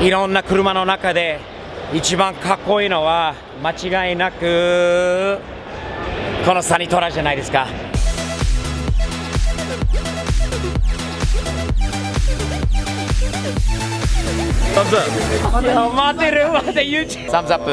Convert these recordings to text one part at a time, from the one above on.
いろんな車の中で一番かっこいいのは間違いなくこのサニトラじゃないですか。待てる待て YouTube サムズアップ。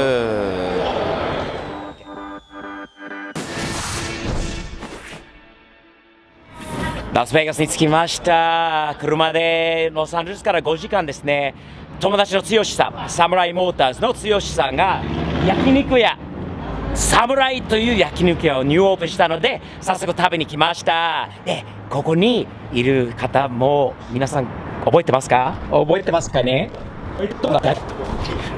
ラスベガスに着きました。車でロサンゼルスから5時間ですね。友達の剛さん、サムライモーターズの剛さんが焼肉屋サムライという焼肉屋をニューオープンしたので早速食べに来ました。で、ここにいる方も皆さん覚えてますか？覚えてますかね？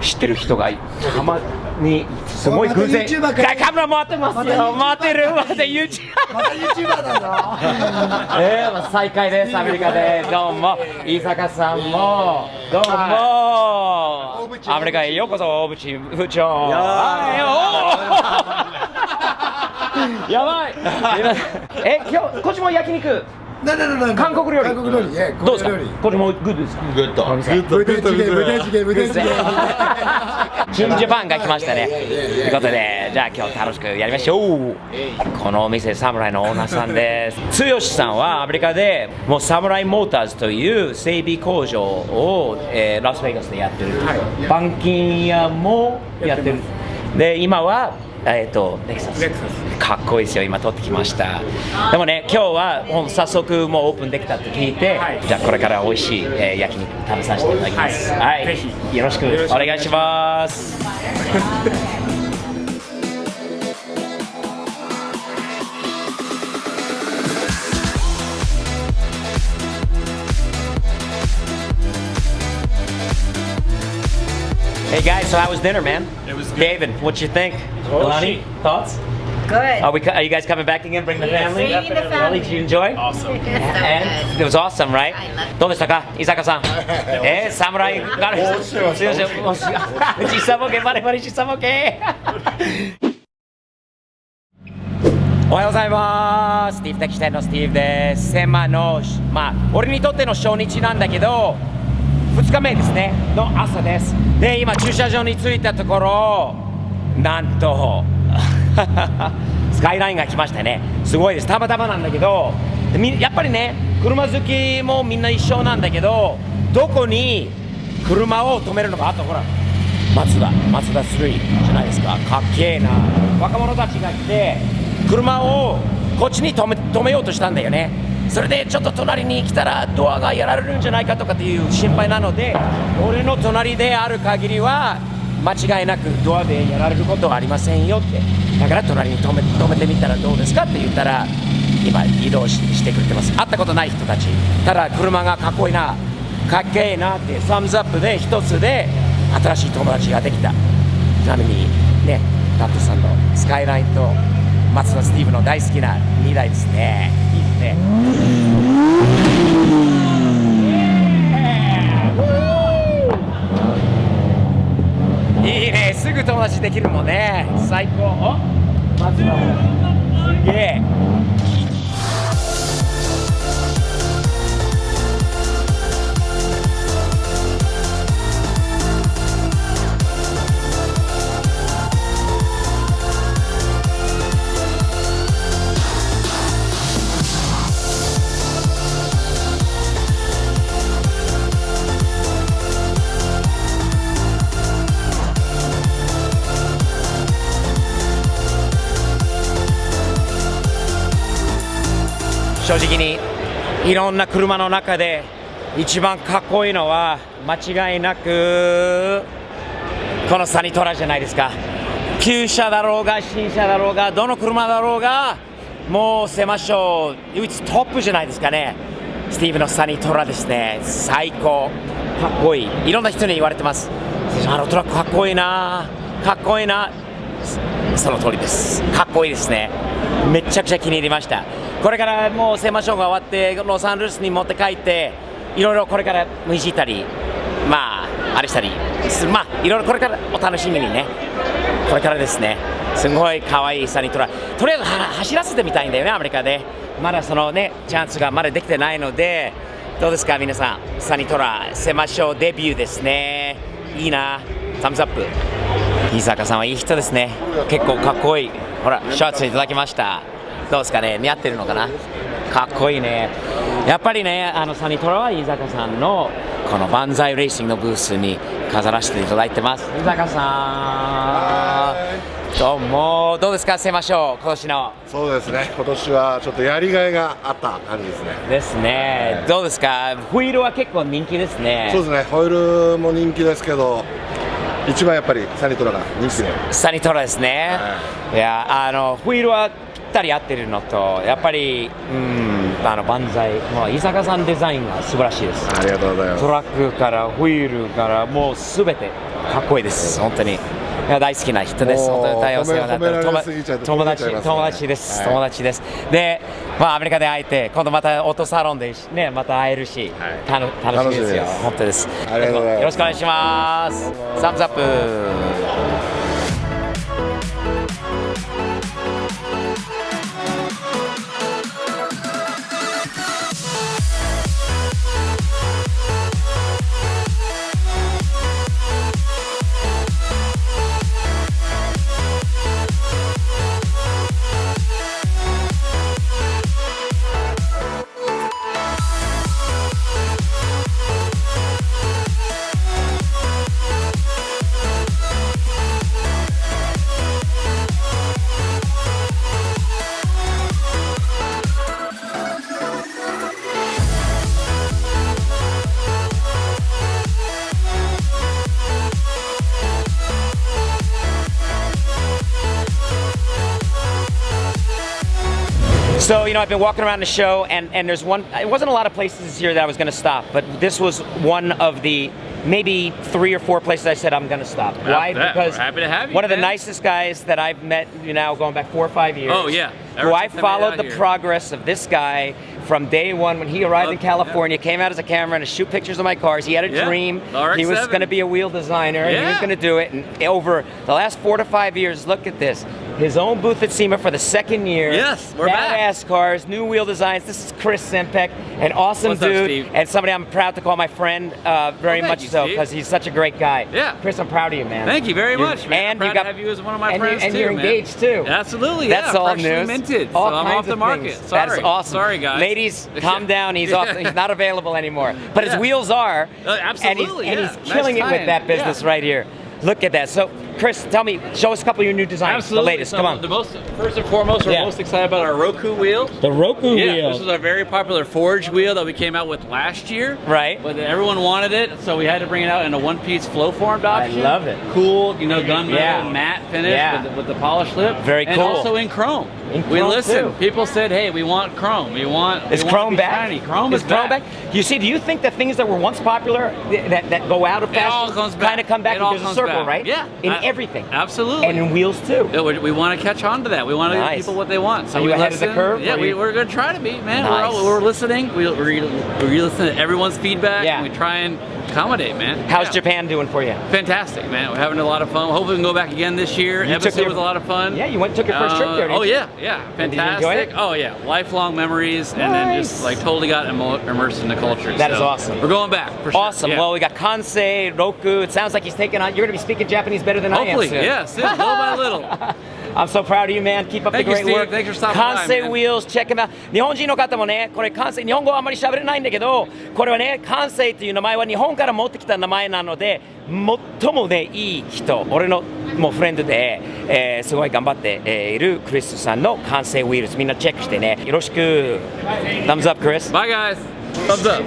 知ってる人がたまにすごい偶然カメラ回ってますよ。回ってる待て YouTuber だぞ。再会です。アメリカでどうも飯坂さんもどうもアメリカへようこそ。大渕部長やばい今日こっちも焼肉韓国料理。どうですか？これもグッドですか？グッド。チンジャパンが来ましたね。ということで、じゃあ今日楽しくやりましょう。このお店サムライのオーナーさんです。剛さんはアメリカでもうサムライモーターズという整備工場を、ラスベガスでやってる。板金屋もやってる。で、今はレクサスかっこいいですよ。今撮ってきました。でもね、今日はもう早速もうオープンできたと聞いて、じゃあこれから美味しい、焼肉食べさせていただきます。ぜひよろしくお願いします。Hey guys, so how was dinner, man? It was good. David, what you think? Alani, thoughts? Good. Are you guys coming back again? Bring the family? Bringing the family. Did you enjoy? Awesome. And it was awesome, right? どうでしたか、伊坂さん？侍がある。すいません。時差ボケバレバレ時差ボケ。おはようございます。スティーブ的視点のスティーブです。俺にとっての初日なんだけど、2日目ですねの朝です。で、今駐車場に着いたところ、なんとスカイラインが来ましたね。すごいです。たまたまなんだけど、やっぱりね、車好きもみんな一緒なんだけど、どこに車を止めるのか。あとほらマツダ3じゃないですか。かっけえな。若者たちが来て車をこっちに止めようとしたんだよね。それでちょっと隣に来たらドアがやられるんじゃないかとかっていう心配なので、俺の隣である限りは間違いなくドアでやられることはありませんよって。だから隣に止めてみたらどうですかって言ったら今移動してくれてます。会ったことない人たち。ただ車がかっこいいな、かっけえなってサムズアップで一つで新しい友達ができた。ちなみにね、タットさんのスカイラインと松田スティーブの大好きな2台ですね。いいですね。いいね、すぐ友達できるもんね。最高。松田すげえ。正直にいろんな車の中で一番かっこいいのは間違いなくこのサニトラじゃないですか。旧車だろうが新車だろうがどの車だろうがもうせましょう唯一トップじゃないですかね。スティーブのサニトラですね。最高かっこいい。いろんな人に言われてます。あのトラックかっこいいな、かっこいいな。その通りです。かっこいいですね。めちゃくちゃ気に入りました。これからもうセマショーが終わってロサンゼルスに持って帰っていろいろこれからいじったりあれしたりいろいろこれからお楽しみにね。これからですね。すごい可愛いサニトラ。とりあえず走らせてみたいんだよね、アメリカで。まだそのねチャンスがまだできてないのでどうですか皆さん、サニトラセマショーデビューですね。いいな、タムズアップ。飯坂さんはいい人ですね。結構かっこいい。ほらシャツいただきました。どうですかね、似合ってるのかな。かっこいいね。やっぱりね、サニトラは飯坂さんのこの万歳レーシングのブースに飾らせていただいてます。飯坂さん、どうも。どうですかセマショー今年の。そうですね、今年はちょっとやりがいがあった感じですね。ですね、どうですかホイールは結構人気ですね。そうですね、ホイールも人気ですけど、一番やっぱりサニトラが人気で。サニトラですね、いやホイールはぴったり合ってるのと、やっぱり万歳、伊坂さんデザインが素晴らしいです。ありがとうございます。トラックからホイールからもうすべてかっこいいです。本当に。いや大好きな人です。本当に大お世話になってる友達です、友達です。で、アメリカで会えて、今度またオートサロンでね、また会えるし、楽しみですよ。本当です。ありがとうございます。よろしくお願いします。サムズアップ。So, I've been walking around the show, and there's one, it wasn't a lot of places here that I was going to stop, but this was one of the maybe 3 or 4 places I said I'm going to stop. Why? Because we're happy to have you, one of the man. nicest guys that I've met, going back 4 or 5 years. Oh, yeah. Who I followed the progress of this guy from day one when he arrived in California, came out as a cameraman to shoot pictures of my cars. He had a dream. RX-7. He was going to be a wheel designer, and he was going to do it. And over the last 4 to 5 years, look at this. His own booth at SEMA for the 2nd year. Yes, we're back. Badass cars, new wheel designs. This is Chris Sempek, an awesome What's up, dude, Steve? and somebody I'm proud to call my friend, very thank much you, so, Steve. because he's such a great guy. Yeah. Chris, I'm proud of you, man. Thank you very much, man. And I'm you proud got to have you as one of my and friends and too, you're man. engaged too. Absolutely, That's yeah. all Freshly news. minted, All so I'm kinds off the of market. things. Sorry. That's awesome. Sorry, guys. Ladies, calm down. He's off. He's not available anymore. But his wheels are. Absolutely, and yeah. he's killing Nice it with that business right here. Look at that. So, Chris, tell me, show us a couple of your new designs. Absolutely. The latest. So Come on. First and foremost, we're Yeah. most excited about our Roku wheel. The Roku This is our very popular Forge wheel that we came out with last year. Right. But everyone wanted it, so we had to bring it out in a one-piece flow-formed option. I love it. Cool, gunmetal matte finish Yeah. with the polished lip. Very and cool. And also in chrome. In We chrome, listened. too. People said, "Hey, we want chrome. Is we want chrome to be back? shiny." Chrome is chrome back. You see, do you think that things that were once popular that go out of It all fashion comes back. kind of come back? It all There's a comes circle, back. right? Yeah. In everything. Absolutely. And in wheels too. Yeah, we want to catch on to that. We want to Nice. give people what they want. So Are you we ahead of the listen. curve, Yeah, or you- we're going to try to be, man. Nice. We're listening. We listen to everyone's feedback, Yeah. and we try and accommodate, man. How's Yeah. Japan doing for you? Fantastic, man. We're having a lot of fun. Hopefully we can go back again this year. You took Episode your- was a lot of fun. Yeah, you took your first trip there, didn't Oh, you? yeah. And did you enjoy Fantastic. it? Oh, yeah. Lifelong memories, and then just Nice. totally got immersed in the culture. That is So awesome. We're going back, for sure. Awesome. Yeah. Well, we got Kansei, Roku. It sounds like he's taking on. You're going to be speaking Japanese better than Hopefully, I am. yes. Little by little. I'm so proud of you, man. Keep up Thank the you, great Steve. work. Thanks for stopping by, Kansei man. Wheels, check them out. 日本人の方もね、これ関西、日本語はあんまり喋れないんだけど、これはね、関西という名前は日本から持ってきた名前なので、最もね、いい人、俺のもうフレンドで、すごい頑張って、いるクリスさんの関西ウィールズ、みんなチェックしてね。よろしく。Thumbs up, Chris. Bye, guys. Thumbs up.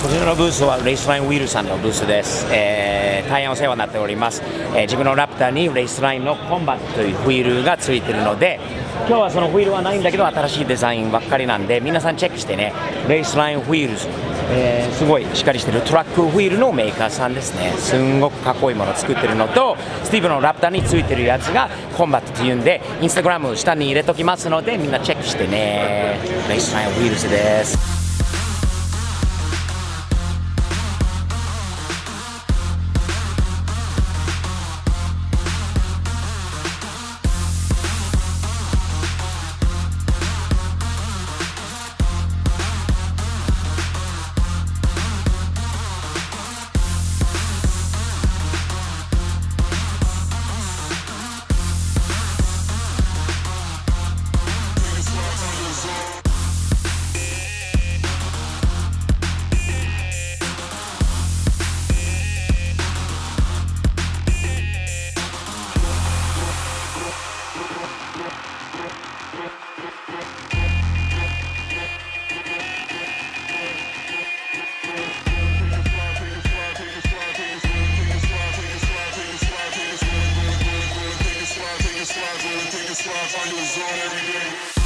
こちらのブースはレースラインウィールさんのブースです、大変お世話になっております、自分のラプターにレースラインのコンバットというホイールがついているので、今日はそのホイールはないんだけど新しいデザインばっかりなんで皆さんチェックしてね、レースラインウィールズすごいしっかりしてるトラックウィールのメーカーさんですね。すんごくかっこいいものを作ってるのと、スティーブのラプターについてるやつがコンバットっていうんで、インスタグラム下に入れときますので、みんなチェックしてね。レイスラインウィールズです。Take a slide, find your zone every day.